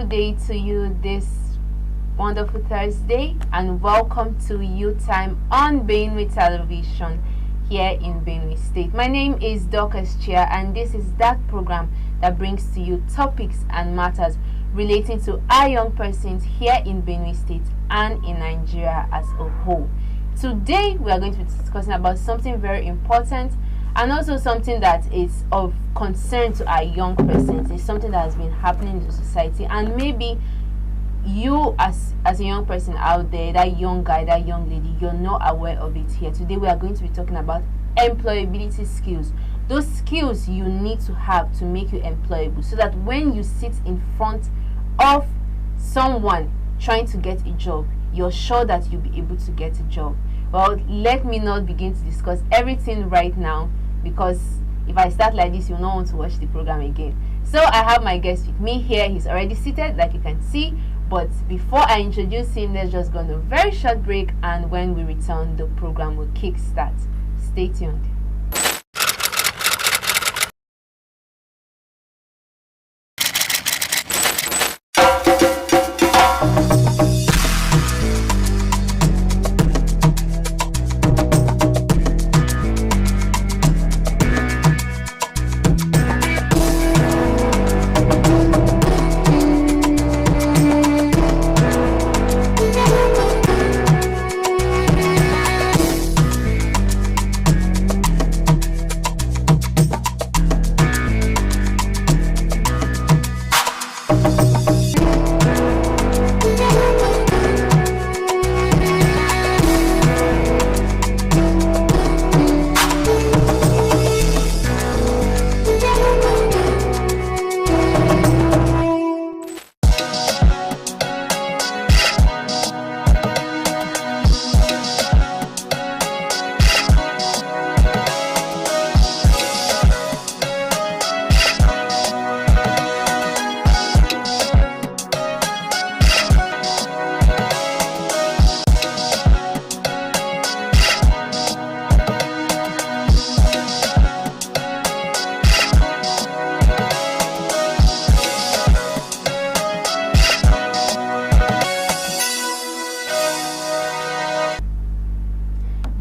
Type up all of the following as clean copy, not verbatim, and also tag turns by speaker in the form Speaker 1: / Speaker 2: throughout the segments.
Speaker 1: good day to you this wonderful Thursday, and welcome to Youth Time on Benue Television here in Benue State. My name is Dorcas Chia, and this is that program that brings to you topics and matters relating to our young persons here in Benue State and in Nigeria as a whole. Today, we are going to be discussing about something very important and also something that is of concern to our young persons. It's something that has been happening in the society, and maybe you as a young person out there, that young guy, that young lady, you're not aware of it here. Today we are going to be talking about employability skills. Those skills you need to have to make you employable, so that when you sit in front of someone trying to get a job, you're sure that you'll be able to get a job. Well, let me not begin to discuss everything right now, because if I start like this, you'll not want to watch the program again. So I have my guest with me here. He's already seated, like you can see. But before I introduce him, let's just go on a very short break, and when we return, the program will kickstart. Stay tuned.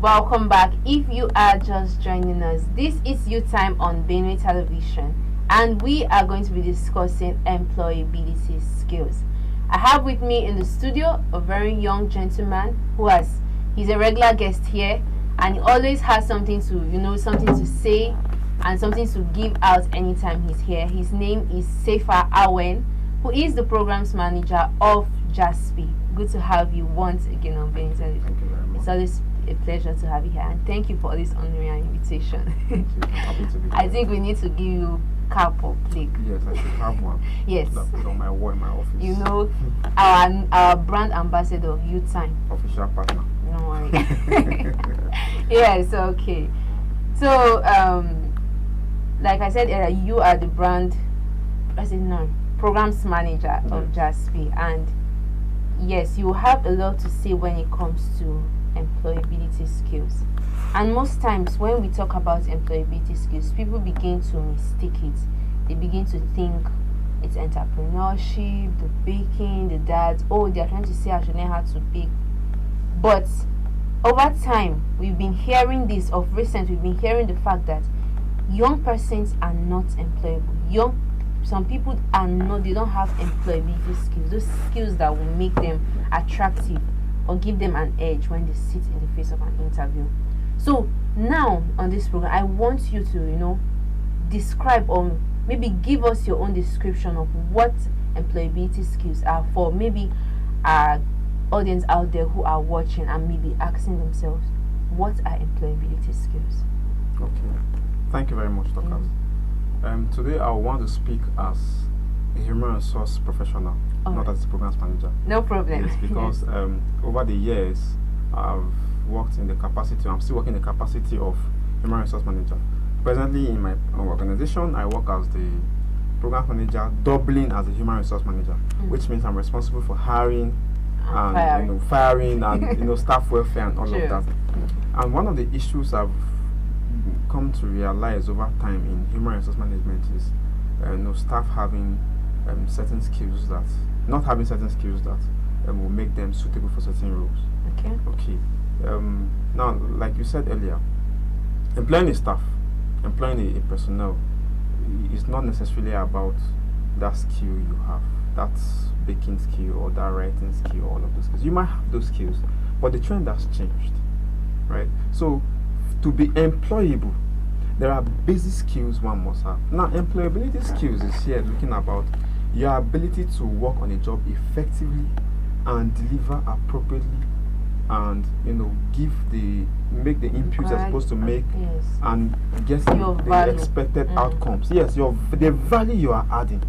Speaker 1: Welcome back. If you are just joining us, this is Youth Time on Benue Television, and we are going to be discussing employability skills. I have with me in the studio a very young gentleman he's a regular guest here, and he always has something to say and something to give out anytime he's here. His name is Sefa Awen, who is the programs manager of JASPI. Good to have you once again on Benue Television.
Speaker 2: Thank you very much.
Speaker 1: It's always a pleasure to have you here, and thank you for this honoring our invitation.
Speaker 2: Thank you. I'm happy to be
Speaker 1: I
Speaker 2: here.
Speaker 1: think we need to give you cap or plaque.
Speaker 2: Yes, I should have one.
Speaker 1: Yes.
Speaker 2: That put on my wall in my office.
Speaker 1: You know, our brand ambassador of Youth Time.
Speaker 2: Official partner.
Speaker 1: Don't worry. Yes, okay. So, like I said, you are the programs manager of JASPI, and yes, you have a lot to say when it comes to employability skills. And most times when we talk about employability skills, people begin to mistake it. They begin to think it's entrepreneurship, the baking, the dads. Oh, they're trying to say I should learn how to bake. But over time, we've been hearing this. Of recent, we've been hearing the fact that young persons are not employable. Some people are not, they don't have employability skills, those skills that will make them attractive or give them an edge when they sit in the face of an interview. So now on this program, I want you to, describe or maybe give us your own description of what employability skills are for maybe our audience out there who are watching and maybe asking themselves, what are employability skills?
Speaker 2: Okay. Thank you very much, Dorcas. Today I want to speak as a human resource professional, not as a programs manager.
Speaker 1: No problem.
Speaker 2: Yes, because over the years I've worked in the capacity, I'm still working in the capacity of human resource manager. Presently in my organization, I work as the program manager, doubling as a human resource manager, which means I'm responsible for hiring and firing and staff welfare and all of that. And one of the issues I've come to realize over time in human resource management is staff having certain skills that not having certain skills that will make them suitable for certain roles.
Speaker 1: Okay.
Speaker 2: Okay. Now, like you said earlier, employing a staff, employing a personnel is not necessarily about that skill you have, that baking skill or that writing skill, all of those skills. You might have those skills, but the trend has changed, right? So, to be employable, there are basic skills one must have. Now, employability skills is here looking about your ability to work on a job effectively and deliver appropriately, and make the inputs you're supposed to make,
Speaker 1: yes,
Speaker 2: and get
Speaker 1: your
Speaker 2: the
Speaker 1: value.
Speaker 2: expected outcomes. Yes, the value you are adding.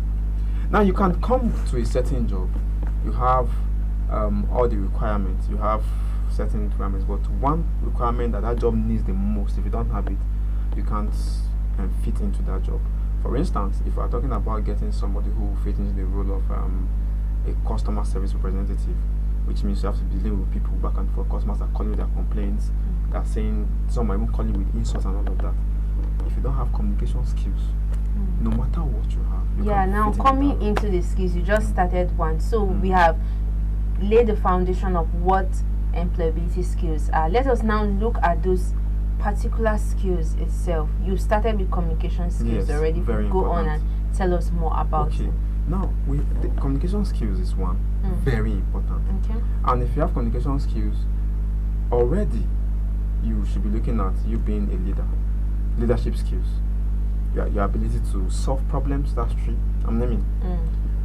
Speaker 2: Now you can come to a certain job, you have all the requirements, you have certain requirements, but one requirement that job needs the most, if you don't have it, you can't fit into that job. For instance, if we are talking about getting somebody who fits into the role of a customer service representative, which means you have to be dealing with people back and forth. Customers are calling with their complaints, they're saying, some are even calling with insults and all of that. If you don't have communication skills, no matter what you have, you can't
Speaker 1: now
Speaker 2: fit
Speaker 1: coming
Speaker 2: into
Speaker 1: into the skills, you just started one, so we have laid the foundation of what employability skills are. Let us now look at those particular skills itself. You started with communication skills
Speaker 2: Yes,
Speaker 1: already.
Speaker 2: very
Speaker 1: Go on
Speaker 2: important.
Speaker 1: and tell us more about
Speaker 2: Okay.
Speaker 1: it.
Speaker 2: Now, the communication skills is one, very important.
Speaker 1: Okay.
Speaker 2: And if you have communication skills, already you should be looking at you being a leader. Leadership skills. Your ability to solve problems, that's true. I'm naming.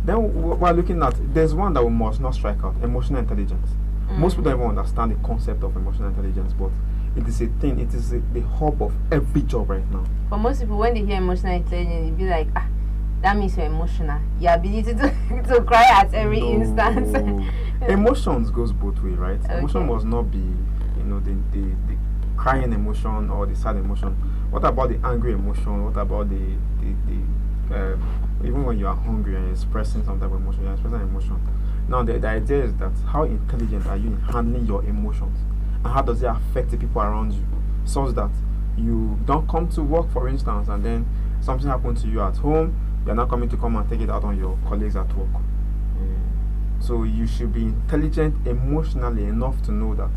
Speaker 2: Then we're looking at, there's one that we must not strike out, emotional intelligence. Most people don't even understand the concept of emotional intelligence, but it is a thing, it is the hub of every job right now.
Speaker 1: For most people, when they hear emotional intelligence, they'll be like, that means you're emotional. Your ability to cry at every instance.
Speaker 2: Emotions goes both ways, right?
Speaker 1: Okay.
Speaker 2: Emotion must not be, the crying emotion or the sad emotion. What about the angry emotion? What about the even when you are hungry and you're expressing some type of emotion, you're expressing an emotion. Now the idea is that how intelligent are you in handling your emotions, and how does it affect the people around you, such that you don't come to work, for instance, and then something happened to you at home, you're not coming to come and take it out on your colleagues at work. So you should be intelligent emotionally enough to know that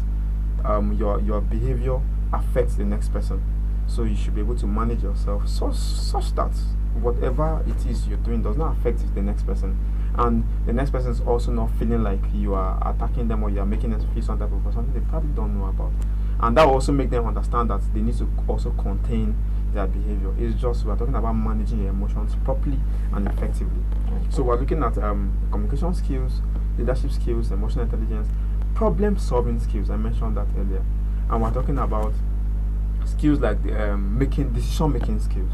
Speaker 2: your behavior affects the next person. So you should be able to manage yourself such that whatever it is you're doing does not affect the next person, and the next person is also not feeling like you are attacking them or you are making them feel some type of something they probably don't know about. And that will also make them understand that they need to also contain their behavior. It's just we're talking about managing your emotions properly and effectively. So we're looking at communication skills, leadership skills, emotional intelligence, problem solving skills. I mentioned that earlier. And we're talking about skills like decision making skills,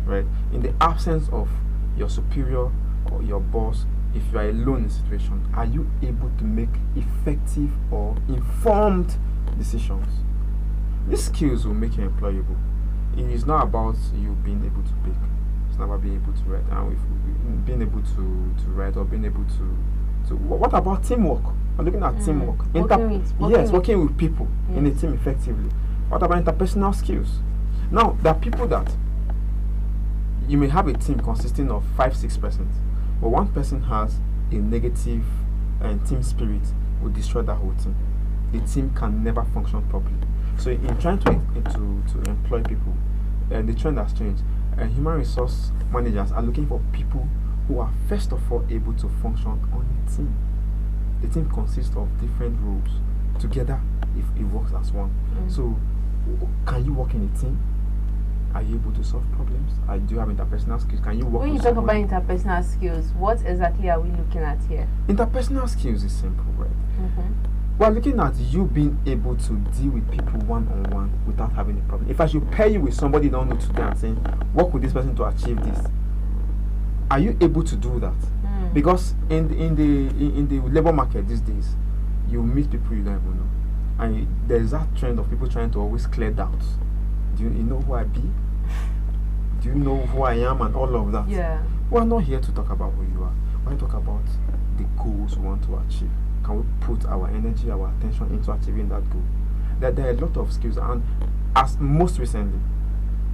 Speaker 2: right? In the absence of your superior or your boss, if you are alone in a situation, are you able to make effective or informed decisions? These skills will make you employable. It is not about you being able to bake. It's not about being able to write. And if being able to write or being able to what about teamwork? We're looking at teamwork. Working with people in a team effectively. What about interpersonal skills? Now, there are people that you may have a team consisting of 5-6 persons, but one person has a negative team spirit, will destroy that whole team. The team can never function properly. So, in trying to employ people, the trend has changed. Human resource managers are looking for people who are first of all able to function on a team. The team consists of different roles. Together, if it works as one. So, can you work in a team? Are you able to solve problems? Do you have interpersonal skills? Can you work
Speaker 1: when you talk about interpersonal skills, what exactly are we looking at here?
Speaker 2: Interpersonal skills is simple, right? We're looking at you being able to deal with people one-on-one without having a problem. If I should pair you with somebody you don't know today and saying, work with this person to achieve this, are you able to do that? Because in the labor market these days, you meet people you don't even know. And there's that trend of people trying to always clear doubts. Do you know who I be? Do you know who I am and all of that?
Speaker 1: Yeah.
Speaker 2: We're not here to talk about who you are. We're here to talk about the goals we want to achieve. Can we put our energy, our attention into achieving that goal? There are a lot of skills, and as most recently,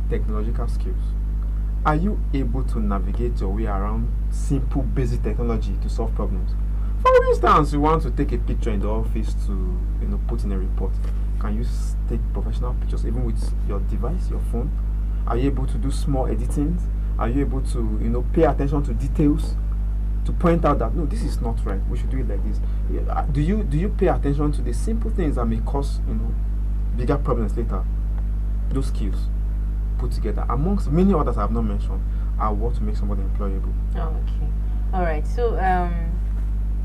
Speaker 2: technological skills. Are you able to navigate your way around simple basic technology to solve problems? For instance, you want to take a picture in the office to put in a report. Can you take professional pictures even with your device, your phone? Are you able to do small editing? Are you able to pay attention to details, to point out that no, this is not right, we should do it like this? Do you pay attention to the simple things that may cause bigger problems later? Those skills put together, amongst many others I have not mentioned, are what makes somebody employable.
Speaker 1: Okay. All right. So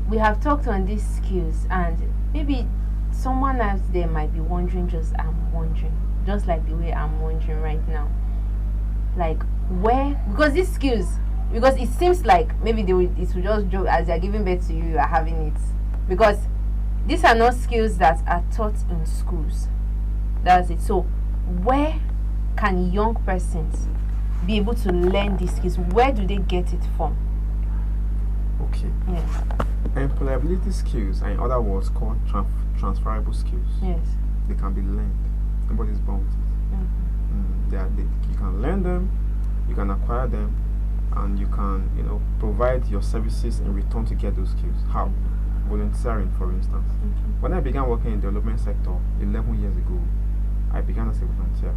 Speaker 1: we have talked on these skills, and maybe someone else there might be wondering, just like the way I'm wondering right now, like where, because these skills, because it seems like maybe it will just joke as they're giving birth to you, you are having it, because these are not skills that are taught in schools. That's it. So where can young persons be able to learn these skills? Where do they get it from?
Speaker 2: Okay.
Speaker 1: Yes.
Speaker 2: Employability skills are in other words called transferable skills.
Speaker 1: Yes.
Speaker 2: They can be learned. Nobody's born with it. You can learn them, you can acquire them, and you can provide your services in return to get those skills. How? Volunteering, for instance. When I began working in the development sector 11 years ago, I began as a volunteer.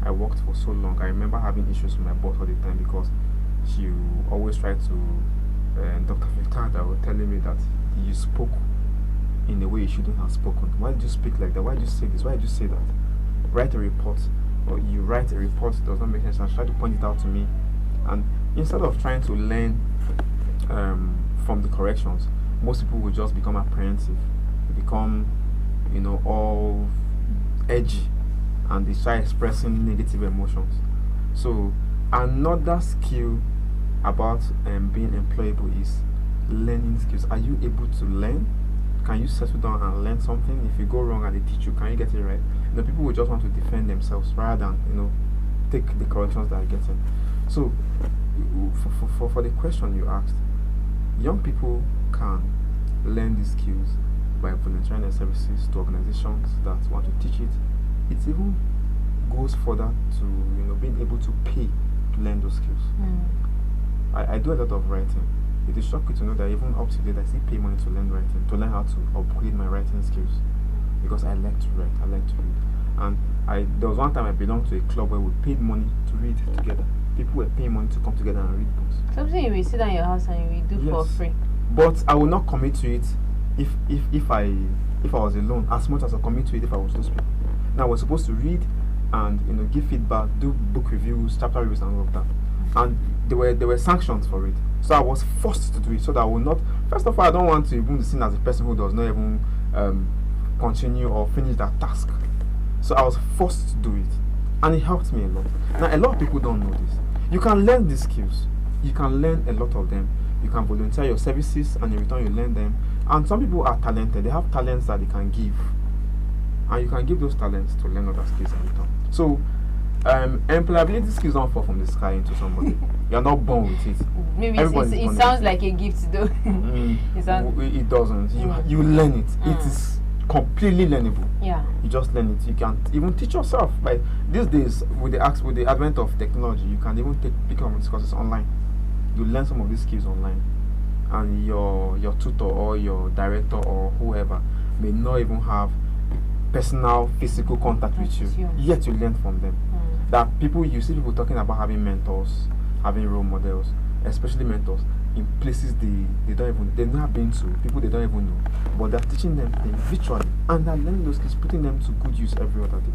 Speaker 2: I worked for so long. I remember having issues with my boss all the time because she always tried to Dr. Victor was telling me that you spoke in a way you shouldn't have spoken. Why did you speak like that? Why did you say this? Why did you say that? Write a report. Or you write a report, does not make sense, and try to point it out to me. And instead of trying to learn from the corrections, most people will just become apprehensive. They become, all edgy, and they start expressing negative emotions. So another skill about being employable is learning skills. Are you able to learn? Can you settle down and learn something? If you go wrong and they teach you, can you get it right? People will just want to defend themselves rather than take the corrections that are getting. So for the question you asked, young people can learn these skills by volunteering their services to organizations that want to teach it. It even goes further to being able to pay to learn those skills. I do a lot of writing. It is shocking to know that even up to date I still pay money to learn writing, to learn how to upgrade my writing skills, because I like to write, I like to read. And there was one time I belonged to a club where we paid money to read together. People were paying money to come together and read books.
Speaker 1: Something you will sit down in your house and you will do for free.
Speaker 2: But I will not commit to it if I was alone, as much as I commit to it if I was those people. Now we're supposed to read and give feedback, do book reviews, chapter reviews, and all of that. And there were sanctions for it. So I was forced to do it so that I will not. First of all, I don't want to even be seen as a person who does not even continue or finish that task. So I was forced to do it, and it helped me a lot. Now a lot of people don't know this. You can learn these skills. You can learn a lot of them. You can volunteer your services, and in return you learn them. And some people are talented. They have talents that they can give, and you can give those talents to learn other skills in return. So employability skills don't fall from the sky into somebody. You're not born with it.
Speaker 1: Maybe it sounds like a gift though.
Speaker 2: It doesn't. You learn it. It is completely learnable.
Speaker 1: Yeah.
Speaker 2: You just learn it. You can even teach yourself. Like these days, with the advent of technology, you can even pick up these courses online. You learn some of these skills online, and your tutor or your director or whoever may not even have personal physical contact with you, yet you learn from them. That you see people talking about having mentors, having role models, especially mentors in places they've not been to, people they don't even know, but they're teaching them virtually, and they're learning those skills, putting them to good use every other day.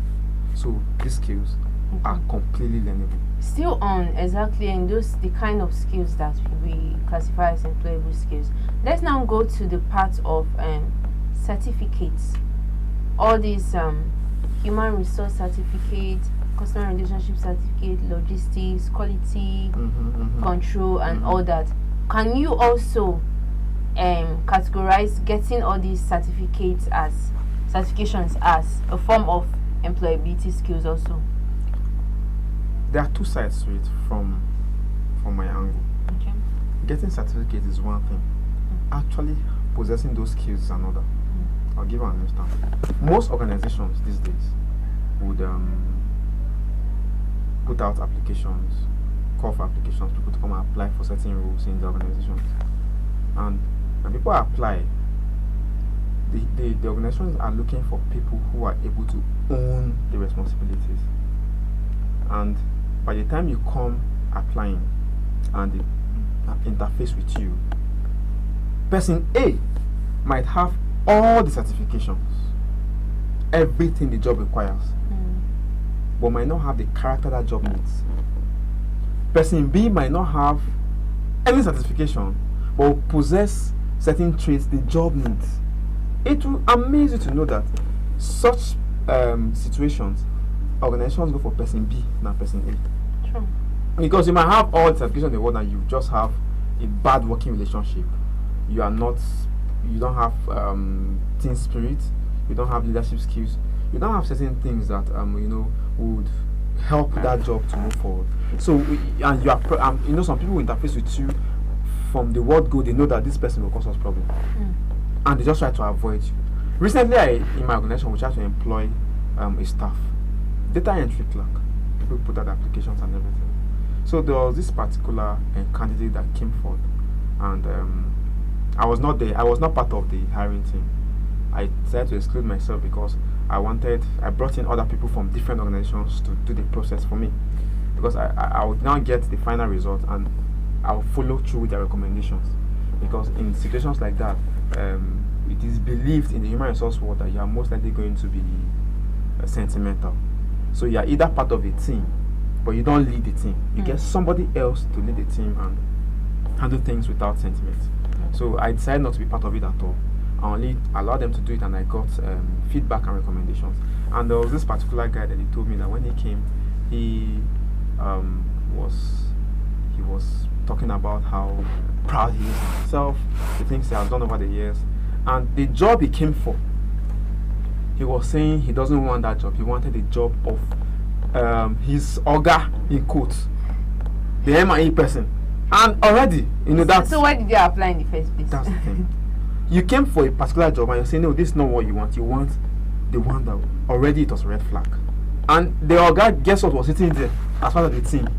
Speaker 2: So these skills are completely learnable.
Speaker 1: Still on exactly, and the kind of skills that we classify as employable skills. Let's now go to the part of certificates. All these human resource certificate, customer relationship certificate, logistics, quality control, and all that. Can you also categorize getting all these certifications as a form of employability skills also?
Speaker 2: There are two sides to it from my angle.
Speaker 1: Okay.
Speaker 2: Getting certificates is one thing. Actually possessing those skills is another. I'll give you an instance. Most organizations these days would put out applications call for applications, people to come and apply for certain roles in the organizations. And when people apply, the organizations are looking for people who are able to own the responsibilities. And by the time you come applying and they interface with you, person A might have all the certifications, everything the job requires, but might not have the character that job needs. Person B might not have any certification, but will possess certain traits the job needs. It will amaze you to know that such situations, organizations go for person B than person A.
Speaker 1: True.
Speaker 2: Because you might have all the certifications in the world and you just have a bad working relationship. You don't have team spirit, you don't have leadership skills, you don't have certain things that would help that job to move forward. So and you are some people will interface with you from the word go, they know that this person will cause us problem. And they just try to avoid you. Recently, in my organization, we tried to employ a staff, data entry clerk. People put out applications and everything. So there was this particular candidate that came forward, and I was not there. I was not part of the hiring team. I decided to exclude myself because I brought in other people from different organizations to do the process for me, because I would now get the final result and I'll follow through with their recommendations. Because in situations like that, it is believed in the human resource world that you are most likely going to be sentimental. So you are either part of a team, but you don't lead the team. You get somebody else to lead the team and handle things without sentiment. So I decided not to be part of it at all. I only allowed them to do it, and I got feedback and recommendations. And there was this particular guy that he told me that when he came, he was talking about how proud he is of himself, the things he has done over the years, and the job he came for. He was saying he doesn't want that job. He wanted the job of his Oga, in quotes, the M&E person. And already, that's...
Speaker 1: So why did you apply in the first place?
Speaker 2: That's the thing. You came for a particular job and you're saying, no, this is not what you want. You want the one that already it was a red flag. And the Oga, guess what, was sitting there as part of the team.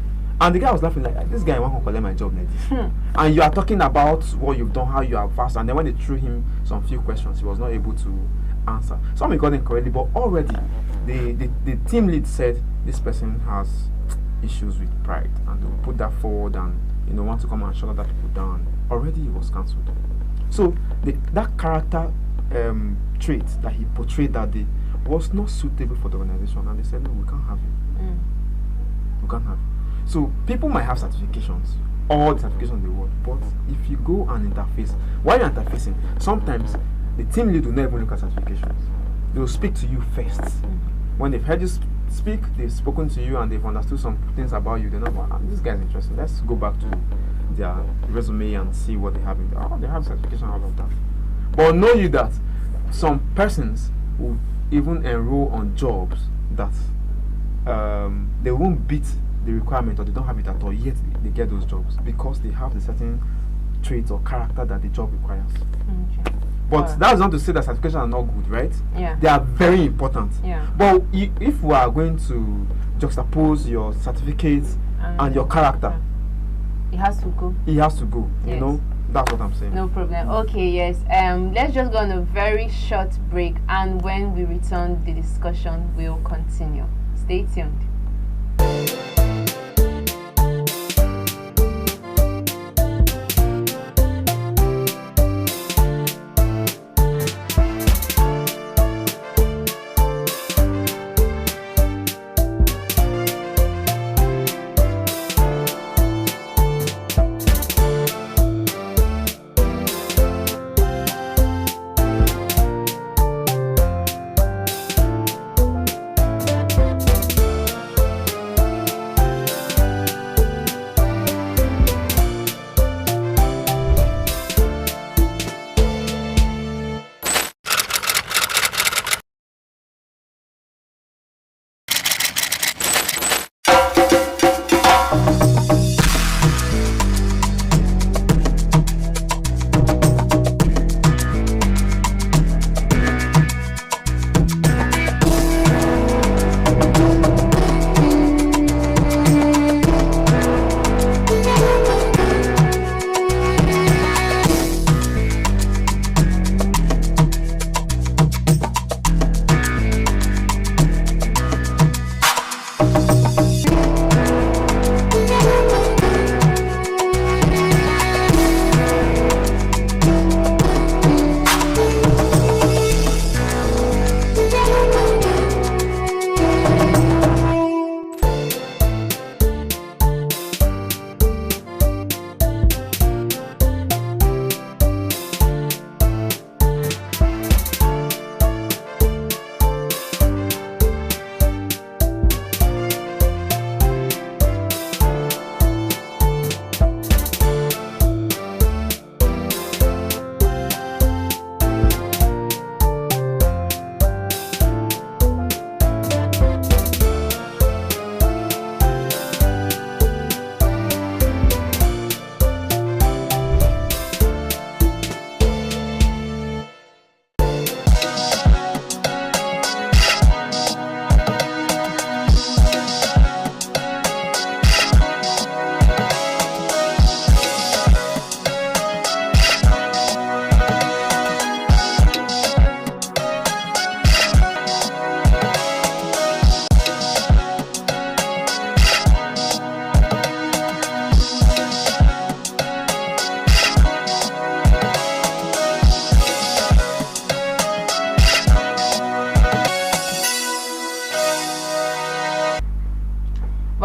Speaker 2: And the guy was laughing like, this guy won't collect my job like this. And you are talking about what you've done, how you are fast. And then when they threw him some few questions, he was not able to answer. Some he got incorrectly, but already the team lead said this person has issues with pride, and they will put that forward and want to come and shut other people down. Already he was cancelled. So that character trait that he portrayed that day was not suitable for the organization, and they said, no, we can't have you. We can't have you. So people might have certifications, all the certifications in the world, but if you go and interface, while you're interfacing, sometimes the team lead will not even look at certifications. They will speak to you first. When they've heard you speak, they've spoken to you and they've understood some things about you, they know, wow, this guy's interesting. Let's go back to their resume and see what they have in there. Oh, they have certification, all of that. But know you that some persons will even enroll on jobs that they won't beat the requirement, or they don't have it at all, yet they get those jobs because they have the certain traits or character that the job requires. But that's not to say that certifications are not good, right?
Speaker 1: Yeah.
Speaker 2: They are very important.
Speaker 1: Yeah.
Speaker 2: But if we are going to juxtapose your certificates and your character,
Speaker 1: it has to go.
Speaker 2: It has to go.
Speaker 1: Yes.
Speaker 2: That's what I'm saying.
Speaker 1: No problem. Okay, yes. Let's just go on a very short break, and when we return, the discussion will continue. Stay tuned.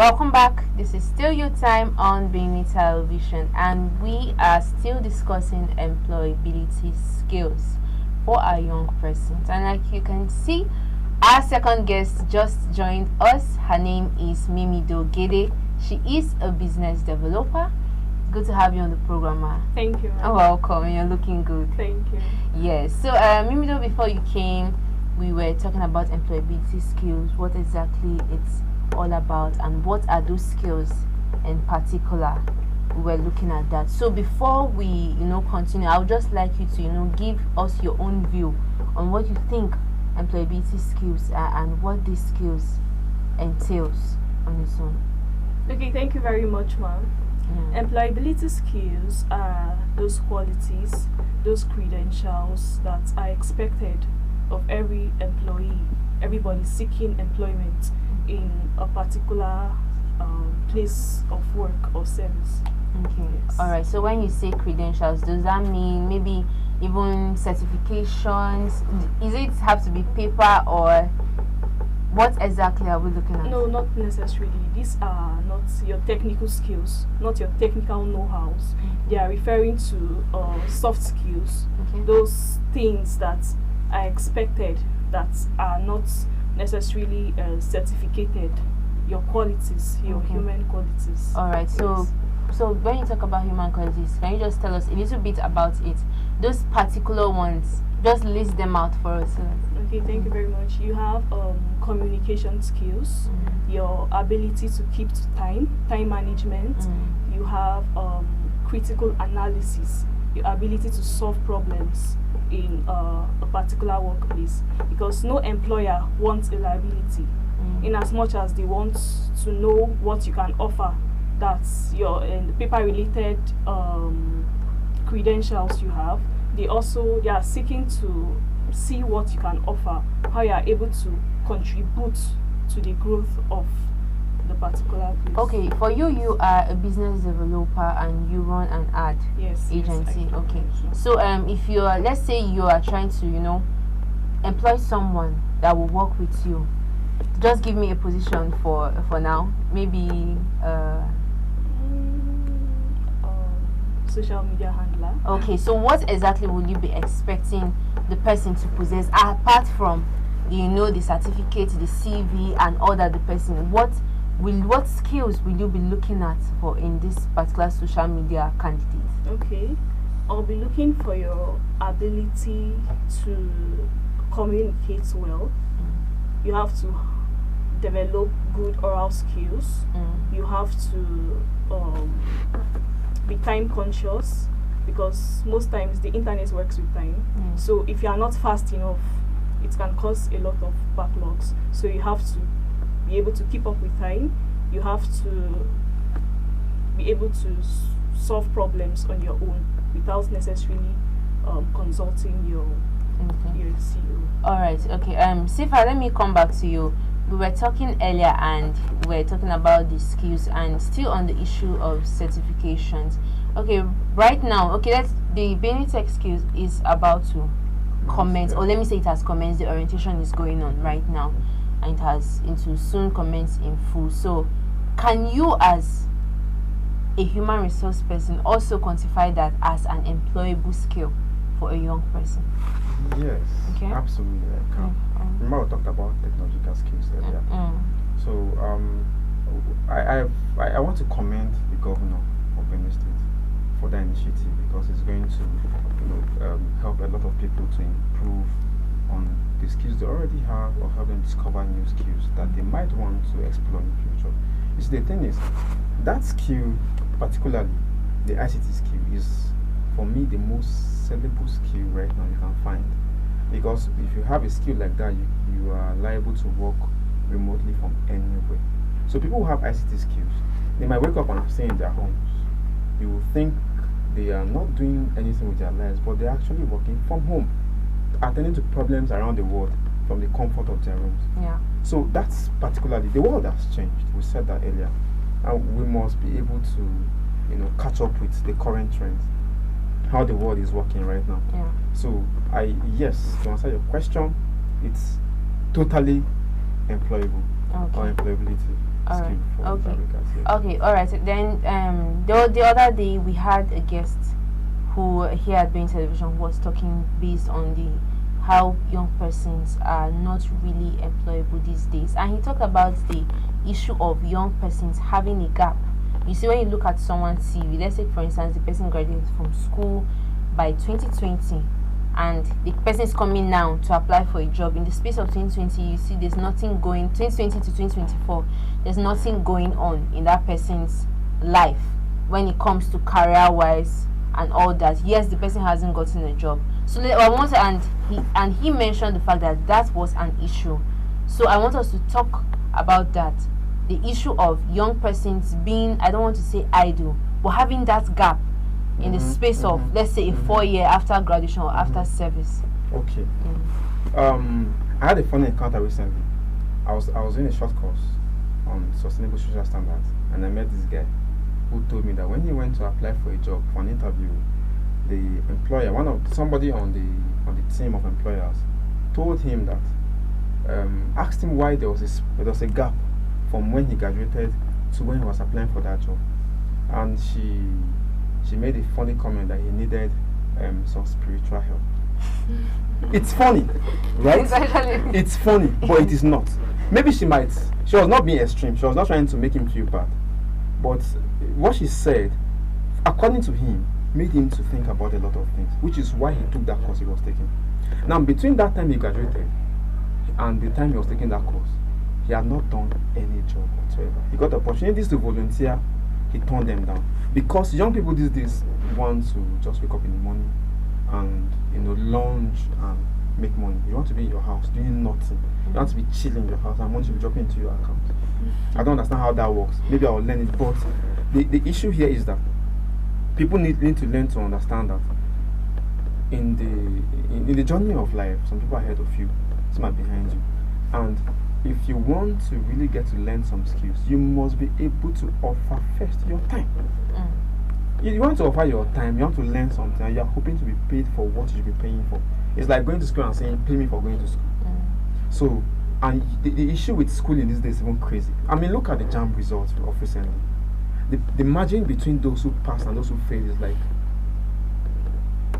Speaker 1: Welcome back. This is still your time on Being Television, and we are still discussing employability skills for our young persons. And like you can see, our second guest just joined us. Her name is Mimi Dogede. She is a business developer. Good to have you on the program, ma.
Speaker 3: Thank you.
Speaker 1: Oh, welcome. You're looking good.
Speaker 3: Thank you.
Speaker 1: Yes. So, Mimido, before you came, we were talking about employability skills, what exactly it's all about, and what are those skills in particular. We were looking at that. So, before we, continue, I would just like you to, give us your own view on what you think employability skills are and what these skills entails on its own.
Speaker 3: Okay. Thank you very much, ma'am. Employability skills are those qualities, those credentials that are expected of every employee, everybody seeking employment in a particular place of work or service.
Speaker 1: Okay.
Speaker 3: Yes.
Speaker 1: All right. So when you say credentials, does that mean maybe even certifications? Is it have to be paper, or what exactly are we looking at?
Speaker 3: No, not necessarily. These are not your technical skills, not your technical know-hows. They are referring to soft skills,
Speaker 1: Okay.
Speaker 3: those things that are expected that are not necessarily certificated. Your qualities, your
Speaker 1: Okay.
Speaker 3: human qualities.
Speaker 1: All right. So,
Speaker 3: Yes.
Speaker 1: so when you talk about human qualities, can you just tell us a little bit about it? Those particular ones, just list them out for us.
Speaker 3: Okay, thank you very much. You have communication skills, your ability to keep to time management. You have critical analysis, your ability to solve problems in a particular workplace, because no employer wants a liability. In as much as they want to know what you can offer, that's your the paper related credentials you have. They are seeking to see what you can offer, how you are able to contribute to the growth of the particular place.
Speaker 1: Okay, for you, you are a business developer and you run an ad
Speaker 3: Yes.
Speaker 1: agency.
Speaker 3: Yes,
Speaker 1: Okay.
Speaker 3: yes.
Speaker 1: So if you are, let's say you are trying to, employ someone that will work with you, just give me a position for now. Maybe
Speaker 3: Social media handler.
Speaker 1: okay. So what exactly will you be expecting the person to possess apart from the certificate, the CV, and all that the person? What skills will you be looking at for in this particular social media candidate?
Speaker 3: Okay. I'll be looking for your ability to communicate well. You have to develop good oral skills. You have to be time conscious, because most times the internet works with time. So if you are not fast enough, it can cause a lot of backlogs. So you have to be able to keep up with time. You have to be able to solve problems on your own without necessarily consulting your CEO.
Speaker 1: All right. Okay. Sifa, let me come back to you. We were talking earlier, and we were talking about the skills, and still on the issue of certifications. Okay. Right now, the Benitech skills is about to commence, or let me say it has commenced. The orientation is going on right now, and it will soon commence in full. So, can you, as a human resource person, also quantify that as an employable skill for a young person?
Speaker 2: Yes,
Speaker 1: Okay.
Speaker 2: absolutely. I can. Remember we talked about technological skills earlier. So I want to commend the governor of Benue State for that initiative, because it's going to help a lot of people to improve on the skills they already have, or help them discover new skills that they might want to explore in the future. You see, the thing is, that skill, particularly the ICT skill, is for me the most sellable skill right now you can find. Because if you have a skill like that, you are liable to work remotely from anywhere. So people who have ICT skills, they might wake up and stay in their homes. You will think they are not doing anything with their lives, but they're actually working from home, attending to problems around the world from the comfort of their rooms.
Speaker 1: Yeah.
Speaker 2: So that's particularly, the world has changed. We said that earlier. And we must be able to, catch up with the current trends, how the world is working right now.
Speaker 1: Yeah.
Speaker 2: So yes, to answer your question, it's totally employable or employability.
Speaker 1: All right.
Speaker 2: skill for
Speaker 1: Okay.
Speaker 2: that regard. Yeah.
Speaker 1: Okay, all right. Then the other day we had a guest who here at Being Television was talking based on the how young persons are not really employable these days, and he talked about the issue of young persons having a gap. You see, when you look at someone's CV, let's say for instance the person graduated from school by 2020, and the person is coming now to apply for a job in the space of 2020. You see, there's nothing going 2020 to 2024. There's nothing going on in that person's life when it comes to career-wise and all that. Yes, the person hasn't gotten a job. So I want and he mentioned the fact that that was an issue. So I want us to talk about that, the issue of young persons being, I don't want to say idle, but having that gap in the space of, let's say, a 4 year after graduation or after service.
Speaker 2: Okay. I had a funny encounter recently. I was doing a short course on sustainable social standards, and I met this guy who told me that when he went to apply for a job for an interview, the employer, somebody on the team of employers, told him that asked him why there was a gap from when he graduated to when he was applying for that job, and she made a funny comment that he needed some spiritual help. It's funny, right? It's funny, but it is not. Maybe she was not being extreme. She was not trying to make him feel bad. But what she said, according to him, made him to think about a lot of things, which is why he took that course he was taking. Now, between that time he graduated and the time he was taking that course, he had not done any job whatsoever. He got opportunities to volunteer, he turned them down. Because young people these days want to just wake up in the morning and lounge and make money. You want to be in your house doing nothing. You want to be chilling in your house and money should be dropping into your account. I don't understand how that works. Maybe I'll learn it, but the issue here is that people need to learn to understand that in the journey of life, some people are ahead of you, some are behind you, and if you want to really get to learn some skills, you must be able to offer first your time. You want to offer your time, you want to learn something, and you're hoping to be paid for what you should be paying for. It's like going to school and saying, pay me for going to school. So, and the issue with schooling these days is even crazy. I mean, look at the JAMB results of recently. The margin between those who pass and those who fail is like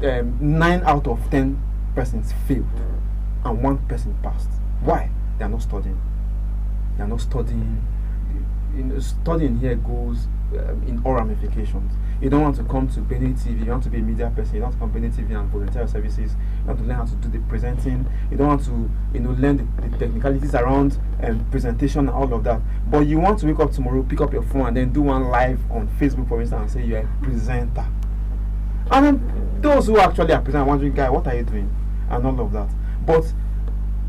Speaker 2: 9 out of 10 persons failed and 1 person passed. Why? They are not studying. They are not studying. Studying here goes in all ramifications. You don't want to come to Benny TV, you want to be a media person, you don't want to come to Benny TV and volunteer your services, you want to learn how to do the presenting, you don't want to learn the technicalities around presentation and all of that. But you want to wake up tomorrow, pick up your phone and then do one live on Facebook, for instance, and say you're a presenter. And then those who actually are presenting are wondering, guy, what are you doing? And all of that. But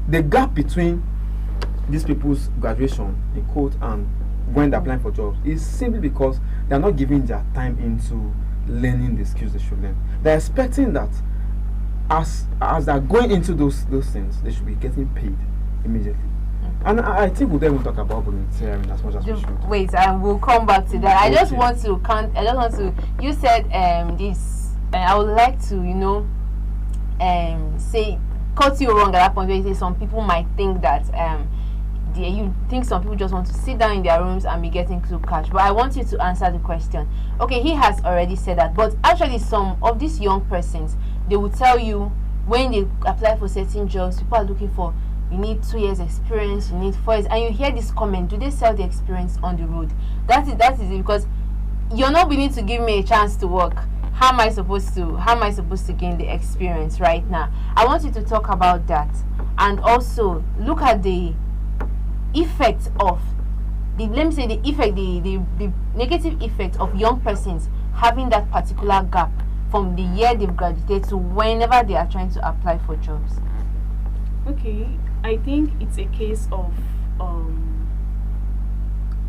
Speaker 2: the gap between these people's graduation, in quote, and when they're applying for jobs is simply because they're not giving their time into learning the skills they should learn. They're expecting that as they're going into those things, they should be getting paid immediately. And I think we'll then talk about volunteering as much as we should.
Speaker 1: Wait, and we'll come back to that. I just want to you said this, and I would like to say, cut you wrong at that point where you say some people might think that you think some people just want to sit down in their rooms and be getting to cash. But I want you to answer the question. Okay, he has already said that, but actually some of these young persons, they will tell you when they apply for certain jobs, people are looking for, you need 2 years experience, you need 4 years, and you hear this comment, do they sell the experience on the road? That is it, because you're not willing to give me a chance to work. How am I supposed to gain the experience right now? I want you to talk about that, and also look at the effect of the negative effect of young persons having that particular gap from the year they've graduated to whenever they are trying to apply for jobs.
Speaker 3: Okay, I think it's a case of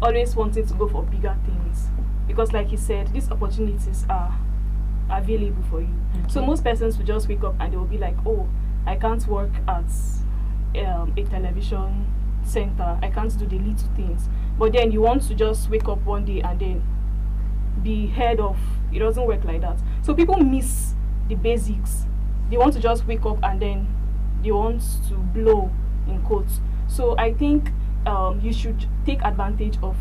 Speaker 3: always wanting to go for bigger things, because like you said, these opportunities are available for you. So most persons will just wake up and they will be like, oh, I can't work at a television center, I can't do the little things. But then you want to just wake up one day and then be head of, it doesn't work like that. So people miss the basics. They want to just wake up and then they want to blow, in quotes. So I think you should take advantage of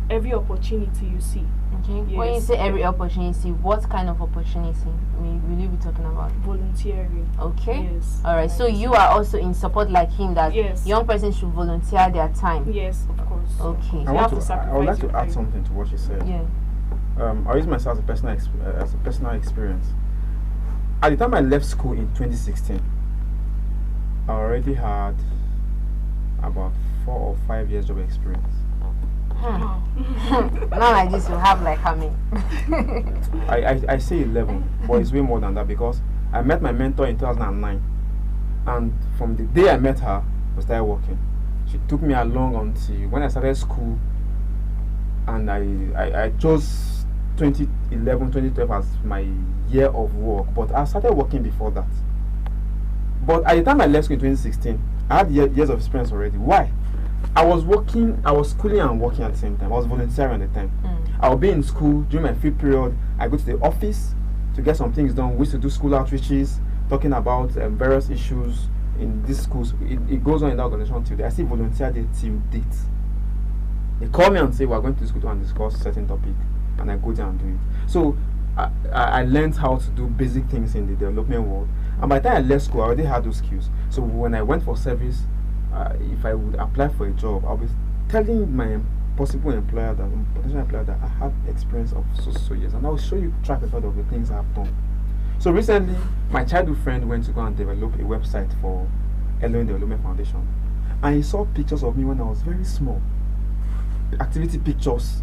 Speaker 3: every opportunity you see.
Speaker 1: Okay. When you
Speaker 3: Yes.
Speaker 1: say every opportunity, what kind of opportunity will you be talking about?
Speaker 3: Volunteering.
Speaker 1: Okay.
Speaker 3: Yes.
Speaker 1: All right. So you are also in support like him that
Speaker 3: Yes.
Speaker 1: young person should volunteer their time.
Speaker 3: Yes, of course.
Speaker 1: Okay.
Speaker 3: You
Speaker 2: I
Speaker 3: have
Speaker 2: want
Speaker 3: to
Speaker 2: to. I would
Speaker 3: sacrifice
Speaker 2: like to
Speaker 3: your
Speaker 2: add
Speaker 3: time.
Speaker 2: something to what she said.
Speaker 1: Yeah.
Speaker 2: I'll use myself as a personal experience. At the time I left school in 2016, I already had about 4 or 5 years job experience.
Speaker 3: Wow.
Speaker 1: Not like this. You have like how many?
Speaker 2: I say 11, but it's way more than that because I met my mentor in 2009, and from the day I met her, we started working. She took me along until when I started school, and I chose 2011, 2012 as my year of work, but I started working before that. But at the time I left school in 2016, I had years of experience already. Why? I was schooling and working at the same time. I was volunteering at the time. I would be in school during my free period. I go to the office to get some things done. We used to do school outreaches, talking about various issues in these schools. It goes on in that organization till I still volunteer there till date. They call me and say we're going to school and discuss a certain topic, and I go there and do it. So I learned how to do basic things in the development world, and by the time I left school, I already had those skills. So when I went for service, if I would apply for a job, I'll be telling my possible employer potential employer that I have experience of so years, and I'll show you track record of the things I've done. So recently, my childhood friend went to go and develop a website for Elohim Development Foundation, and he saw pictures of me when I was very small, activity pictures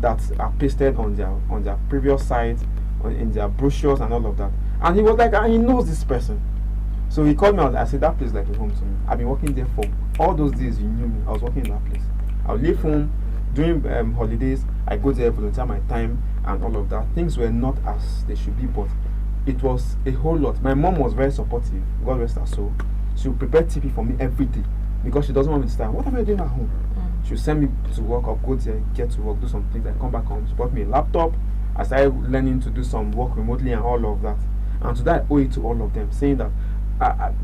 Speaker 2: that are pasted on their previous site, in their brochures and all of that. And he was like, he knows this person. So he called me out. I said, that place is like a home to me. I've been working there for all those days you knew me. I was working in that place. I'll leave home during holidays. I go there, volunteer my time and all of that. Things were not as they should be, but it was a whole lot. My mom was very supportive. God rest her soul. She would prepare TP for me every day because she doesn't want me to start. What am I doing at home? She'll send me to work. I'll go there, get to work, do some things. I come back home. She bought me a laptop. I started learning to do some work remotely and all of that. And to that, I owe it to all of them, saying that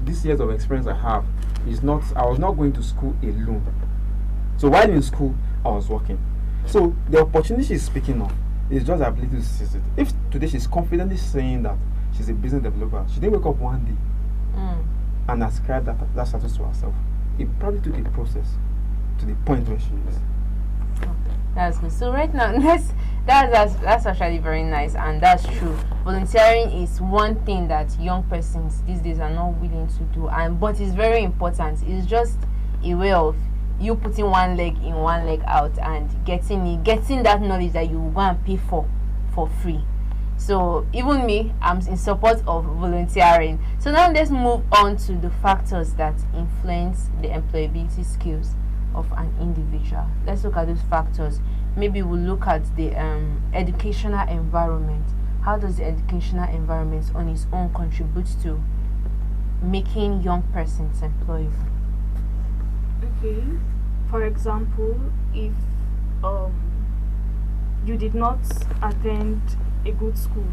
Speaker 2: this years of experience I have is not. I was not going to school alone. So while in school, I was working. So the opportunity she's speaking of is just the ability to seize it. If today she's confidently saying that she's a business developer, she didn't wake up one day and ascribe that status to herself. It probably took a process to the point where she is.
Speaker 1: That's good. So right now, that's actually very nice, and that's true. Volunteering is one thing that young persons these days are not willing to do, but it's very important. It's just a way of you putting one leg in, one leg out, and getting that knowledge that you will go and pay for free. So even me, I'm in support of volunteering. So now let's move on to the factors that influence the employability skills of an individual. Let's look at those factors. Maybe we'll look at the educational environment. How does the educational environment on its own contribute to making young persons employable?
Speaker 3: Okay. For example, if you did not attend a good school,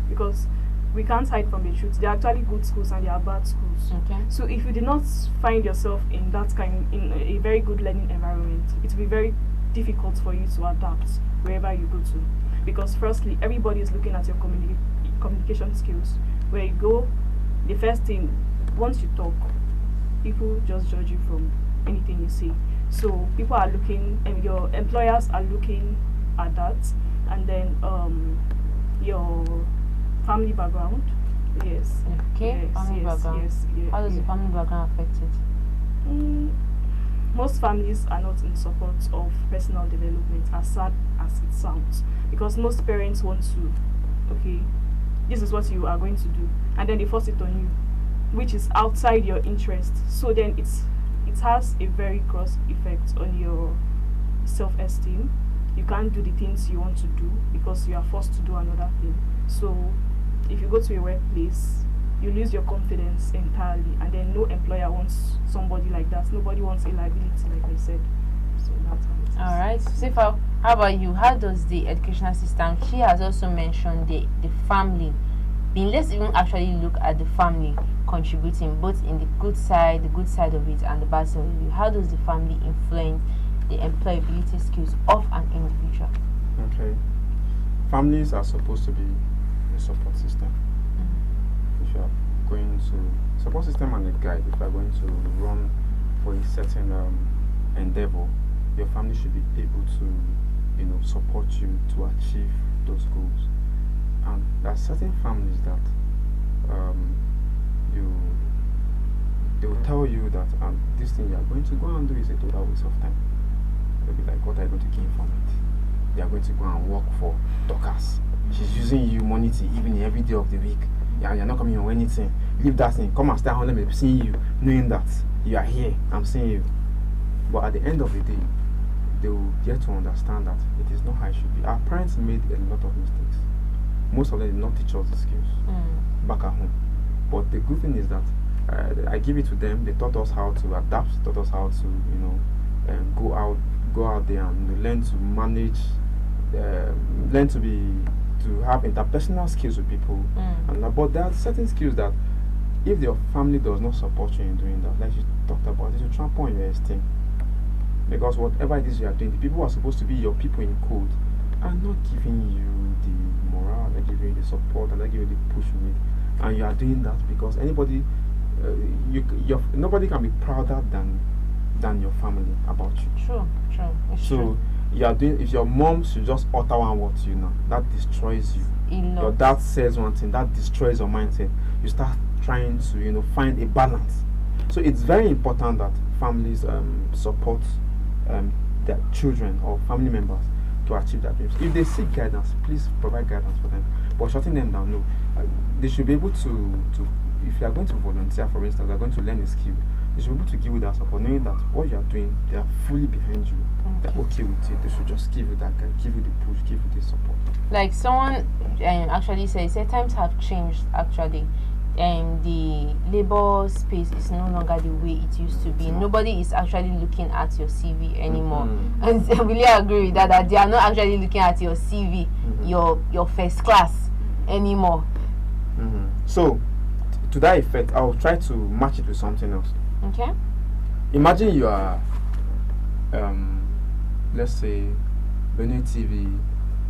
Speaker 3: because we can't hide from the truth, there are actually good schools and there are bad schools.
Speaker 1: Okay.
Speaker 3: So if you did not find yourself in a very good learning environment, it will be very difficult for you to adapt wherever you go to, because firstly, everybody is looking at your communication skills. Where you go, the first thing, once you talk, people just judge you from anything you say. So people are looking, and your employers are looking at that, and then your family background. Yes.
Speaker 1: Okay.
Speaker 3: Yes,
Speaker 1: Family
Speaker 3: yes,
Speaker 1: background.
Speaker 3: yes, yeah,
Speaker 1: How does the
Speaker 3: yeah.
Speaker 1: family background affect it?
Speaker 3: Most families are not in support of personal development, as sad as it sounds, because most parents want to, okay, this is what you are going to do, and then they force it on you, which is outside your interest. So then it has a very gross effect on your self-esteem. You can't do the things you want to do because you are forced to do another thing. So if you go to a workplace, you lose your confidence entirely, and then no employer wants somebody like that. Nobody wants a liability, like I said. So that's how it is.
Speaker 1: All right. Sifa, how about you? How does the educational system? She has also mentioned the family let's even actually look at the family contributing both in the good side of it and the bad side of it. How does the family influence the employability skills of an individual?
Speaker 2: Okay. Families are supposed to be a support system. If you are going to support system and a guide, if you are going to run for a certain endeavor, your family should be able to, support you to achieve those goals. And there are certain families that they will tell you that this thing you are going to go and do is a total waste of time. They'll be like, what are you going to gain from it? They are going to go and work for Dorcas. She's using you money to even every day of the week. Yeah, you're not coming on anything. Leave that thing. Come and stay home. Let me see you, knowing that you are here. I'm seeing you. But at the end of the day, they will get to understand that it is not how it should be. Our parents made a lot of mistakes. Most of them did not teach us the skills back at home. But the good thing is that I give it to them. They taught us how to adapt, taught us how to, go out there and learn to manage, learn to have interpersonal skills with people. But there are certain skills that if your family does not support you in doing that, like you talked about, it will trample on your esteem. Because whatever it is you are doing, the people who are supposed to be your people in code are not giving you the morale, they're giving you the support, and they're giving you the push you need. And you are doing that because nobody can be prouder than your family about you.
Speaker 1: True. It's
Speaker 2: so
Speaker 1: true.
Speaker 2: You are doing. If your mom should just utter one word to you now, that destroys you. Your dad says one thing, that destroys your mindset. You start trying to find a balance. So it's very important that families support their children or family members to achieve their dreams. If they seek guidance, please provide guidance for them. But shutting them down, no. They should be able to if you are going to volunteer, for instance, you are going to learn a skill, they should be able to give you that support, knowing that what you are doing, they are fully behind you. They're okay with it. They should just give you that guide, give you the push, give you the support.
Speaker 1: Like someone actually said times have changed actually. The labor space is no longer the way it used to be. Nobody is actually looking at your CV anymore. And I really agree with that they are not actually looking at your CV, your first class anymore.
Speaker 2: So to that effect, I'll try to match it with something else.
Speaker 1: Okay.
Speaker 2: Imagine you are let's say Benue TV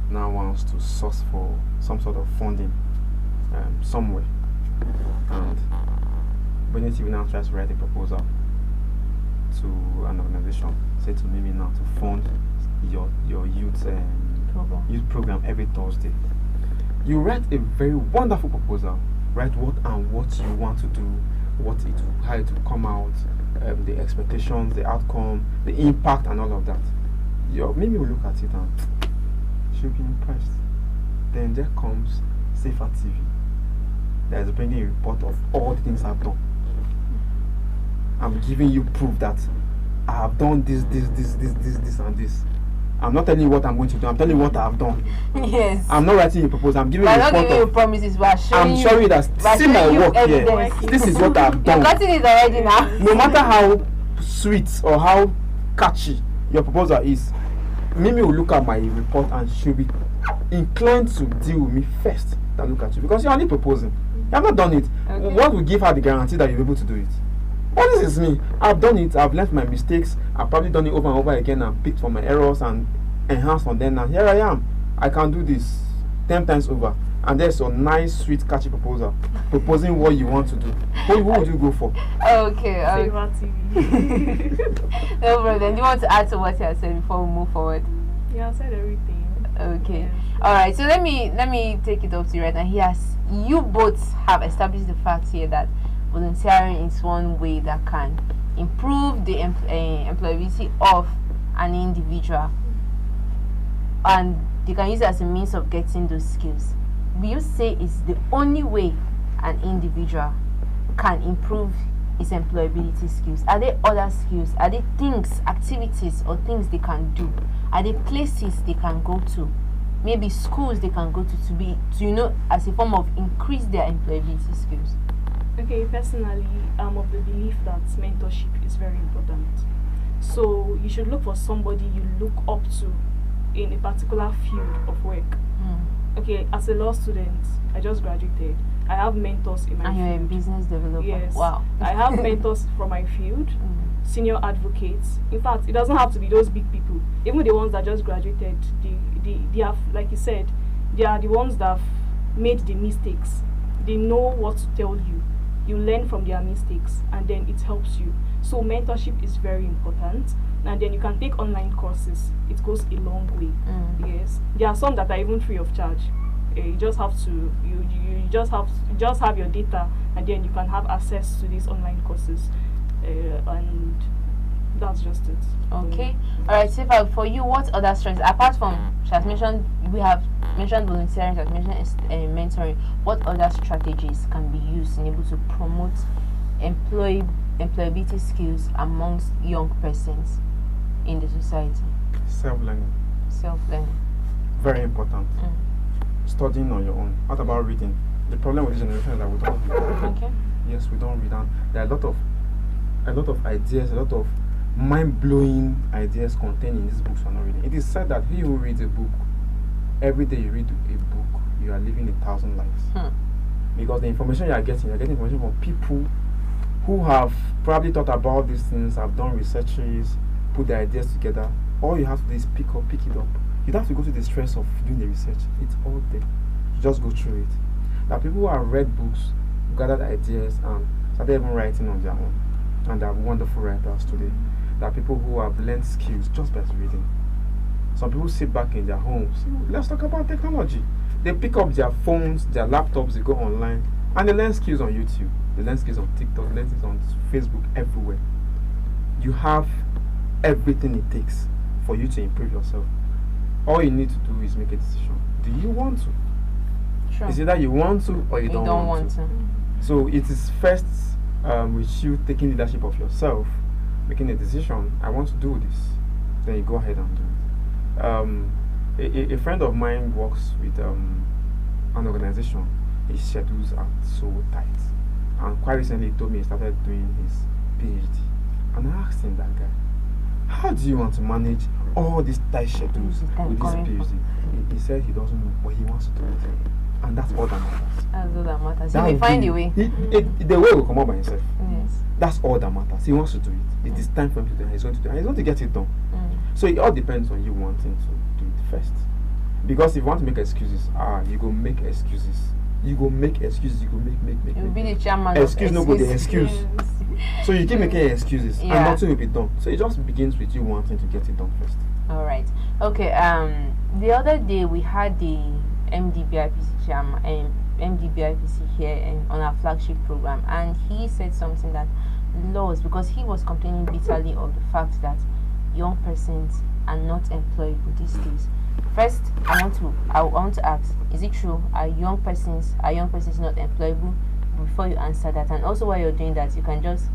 Speaker 2: now wants to source for some sort of funding somewhere, and Benue TV now tries to write a proposal to an organization, say to Mimi now to fund your youth program every Thursday. You write a very wonderful proposal, write what you want to do, how it will come out, the expectations, the outcome, the impact, and all of that. Mimi will look at it and she'll be impressed. Then there comes Safer TV. That is bringing a report of all the things I've done. I'm giving you proof that I have done this, and this. I'm not telling you what I'm going to do. I'm telling you what I've done.
Speaker 1: Yes.
Speaker 2: I'm not writing a proposal. I'm giving you a report.
Speaker 1: I'm not giving you promises, but I'm showing
Speaker 2: you that see my work here. This is what I've done.
Speaker 1: You've gotten it already now.
Speaker 2: No matter how sweet or how catchy your proposal is, Mimi will look at my report and she'll be inclined to deal with me first than look at you, because you're only proposing. You have not done it. Okay. What will give her the guarantee that you'll be able to do it? Well, this is me. I've done it. I've learned my mistakes. I've probably done it over and over again and picked from my errors and enhanced on them. And here I am. I can do this 10 times over. And there's a nice, sweet, catchy proposal proposing what you want to do. Who would you go for?
Speaker 1: Okay.
Speaker 3: Safer TV.
Speaker 1: No problem. Do you want to add to what you have said before we move forward?
Speaker 3: Yeah, I said everything.
Speaker 1: Okay.
Speaker 3: Yeah.
Speaker 1: All right. So let me take it up to you right now. You both have established the fact here that volunteering is one way that can improve the employability of an individual, and they can use it as a means of getting those skills. Will you say it's the only way an individual can improve his employability skills? Are there other skills? Are there things, activities, or things they can do? Are there places they can go to? Maybe schools they can go to as a form of increase their employability skills?
Speaker 3: Okay, personally, I'm of the belief that mentorship is very important. So you should look for somebody you look up to in a particular field of work. Okay, as a law student, I just graduated. I have mentors in my
Speaker 1: And
Speaker 3: field.
Speaker 1: you're a business developer.
Speaker 3: Yes.
Speaker 1: Wow.
Speaker 3: I have mentors from my field, senior advocates. In fact, it doesn't have to be those big people. Even the ones that just graduated, they have, like you said, they are the ones that have made the mistakes. They know what to tell you. You learn from their mistakes, and then it helps you. So mentorship is very important. And then you can take online courses. It goes a long way. Yes, there are some that are even free of charge. You just have to you just have your data, and then you can have access to these online courses, and that's just it.
Speaker 1: Okay. All right. So for you, what other strengths apart from she has mentioned, we have mentioned volunteering, she has mentioned mentoring. What other strategies can be used in able to promote employability skills amongst young persons in the society?
Speaker 2: Self-learning.
Speaker 1: Self-learning.
Speaker 2: Very important. Studying on your own. What about reading? The problem with this generation is that we don't read.
Speaker 1: Okay.
Speaker 2: Yes, we don't read. And there are a lot of ideas, a lot of mind-blowing ideas contained in these books we're not reading. It is said that he who reads a book, every day you read a book, you are living 1,000 lives. Because the information you're getting information from people who have probably thought about these things, have done researches, put their ideas together. All you have to do is pick it up. You don't have to go to the stress of doing the research. It's all there. You just go through it. There are people who have read books, gathered ideas, and started even writing on their own. And they are wonderful writers today. There are people who have learned skills just by reading. Some people sit back in their homes. Let's talk about technology. They pick up their phones, their laptops, they go online, and they learn skills on YouTube. They learn skills on TikTok, they learn skills on Facebook, everywhere. You have everything it takes for you to improve yourself. All you need to do is make a decision. Do you want to?
Speaker 1: Sure.
Speaker 2: It's either you want to or you don't want to. So it is first with you taking leadership of yourself, making a decision. I want to do this. Then you go ahead and do it. A friend of mine works with an organization. His schedules are so tight. And quite recently he told me he started doing his PhD. And I asked him, that guy, how do you want to manage all these tight schedules with this PhD? He said he doesn't know, but he wants to do it. And that's all that matters.
Speaker 1: That's all that matters. He will find a way.
Speaker 2: The way will come up by himself.
Speaker 1: Yes.
Speaker 2: That's all that matters. He wants to do it. It is time for him to do it. He's going to do it. And he's going to get it done. So it all depends on you wanting to do it first. Because if you want to make excuses, you go make excuses. You go make excuses. You go make.
Speaker 1: You will be the chairman.
Speaker 2: Excuse nobody. Excuse. So you keep making excuses, and nothing will be done. So it just begins with you wanting to get it done first.
Speaker 1: All right. Okay. The other day we had the MDBIPC chairman and MDBIPC here on our flagship program, and he said something that laws, because he was complaining bitterly of the fact that young persons are not employable these days. First, I want to ask: is it true? Are young persons not employable? Before you answer that, and also while you're doing that, you can just,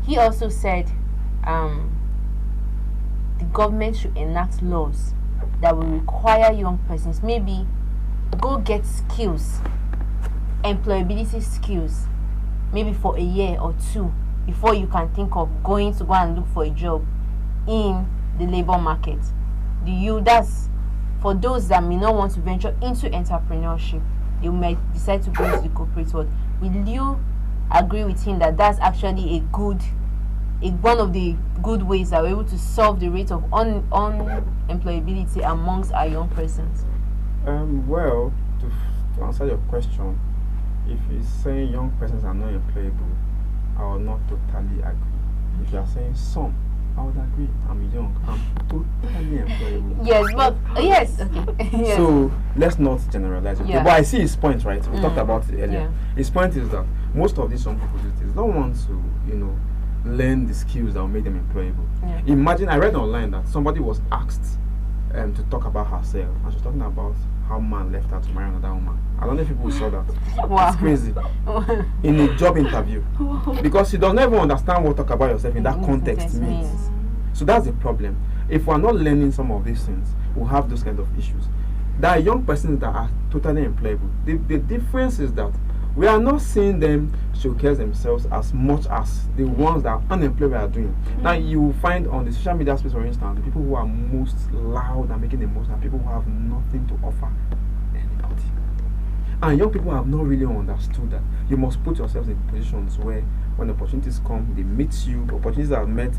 Speaker 1: he also said, the government should enact laws that will require young persons maybe go get skills, employability skills, maybe for a year or two before you can think of going to go and look for a job in the labor market. That's for those that may not want to venture into entrepreneurship. You might decide to go into the corporate world. Will you agree with him that that's actually one of the good ways that we're able to solve the rate of unemployability amongst our young persons?
Speaker 2: Well, to answer your question, if he's saying young persons are not employable, I will not totally agree. If you are saying some, I would agree. I'm young. I'm totally employable.
Speaker 1: Yes, but yes. Okay. Yes.
Speaker 2: So let's not generalize it.
Speaker 1: Yeah.
Speaker 2: But I see his point, right? We talked about it earlier.
Speaker 1: Yeah.
Speaker 2: His point is that most of these young people these days don't want to, learn the skills that will make them employable.
Speaker 1: Yeah.
Speaker 2: Imagine, I read online that somebody was asked to talk about herself, and she was talking about how man left her to marry another woman. I don't know if people saw that.
Speaker 1: Wow.
Speaker 2: It's crazy. In a job interview. Because she doesn't even understand what talk about yourself in that context means. So that's the problem. If we're not learning some of these things, we'll have those kind of issues. There are young persons that are totally employable. The difference is that we are not seeing them showcase themselves as much as the ones that are unemployed are doing. Now you find on the social media space, for instance, the people who are most loud and making the most are people who have nothing to offer anybody. And young people have not really understood that you must put yourselves in positions where when opportunities come, they meet you. Opportunities that met,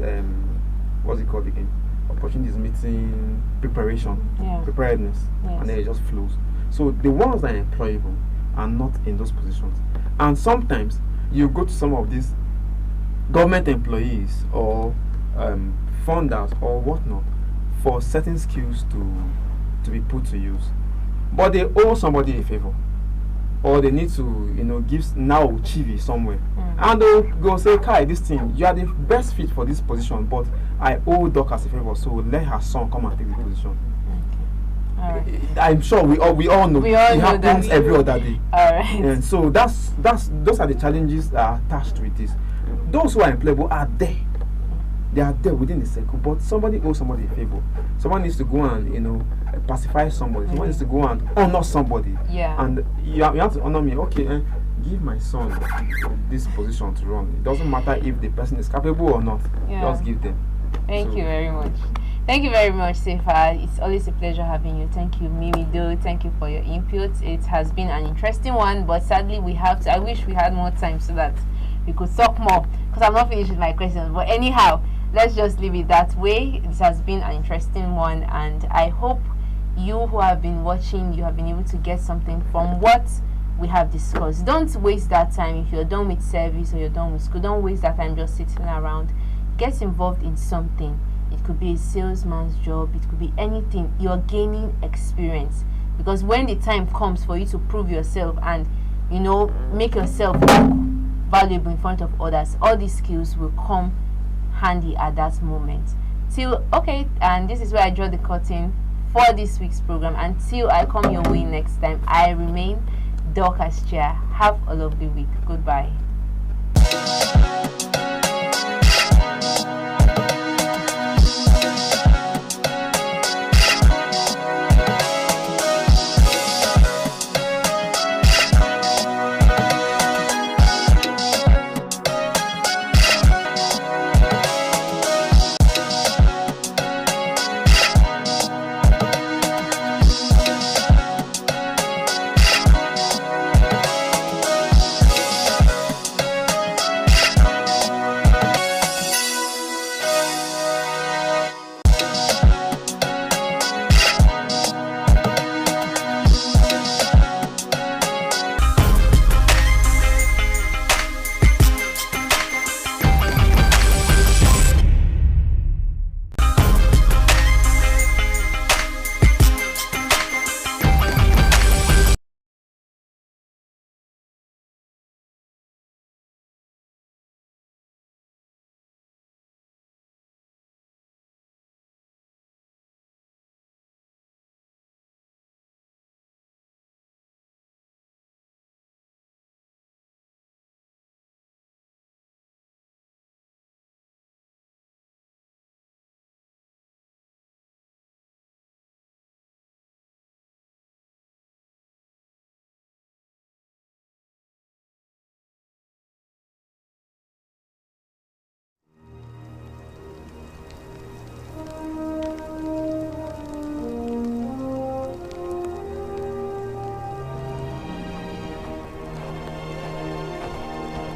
Speaker 2: what's it called again? Opportunities meeting preparation, preparedness, and then it just flows. So the ones that are employable are not in those positions. And sometimes you go to some of these government employees or funders or whatnot for certain skills to be put to use, but they owe somebody a favor, or they need to give now chivi somewhere, and they'll go say, Kai, this thing, you are the best fit for this position, but I owe Dorcas a favor, so let her son come and take the position.
Speaker 1: Alright.
Speaker 2: I'm sure we all know it happens every other day.
Speaker 1: Alright.
Speaker 2: And so those are the challenges that are attached with this. Those who are employable are there. They are there within the circle, but somebody owes somebody a favor. Someone needs to go and pacify somebody. Someone needs to go and honor somebody.
Speaker 1: Yeah.
Speaker 2: And you have to honor me. Okay, give my son this position to run. It doesn't matter if the person is capable or not. Just give them.
Speaker 1: Thank you very much. Thank you very much, Sefa. It's always a pleasure having you. Thank you, Mimi Do. Thank you for your input. It has been an interesting one, but sadly we have to. I wish we had more time so that we could talk more, because I'm not finished with my questions. But anyhow, let's just leave it that way. This has been an interesting one, and I hope you who have been watching, you have been able to get something from what we have discussed. Don't waste that time. If you're done with service or you're done with school, don't waste that time just sitting around. Get involved in something. It could be a salesman's job, it could be anything. You're gaining experience, because when the time comes for you to prove yourself and make yourself look valuable in front of others, all these skills will come handy at that moment. And this is where I draw the curtain for this week's program. Until I come your way next time, I remain Dorcas Chair. Have a lovely week. Goodbye.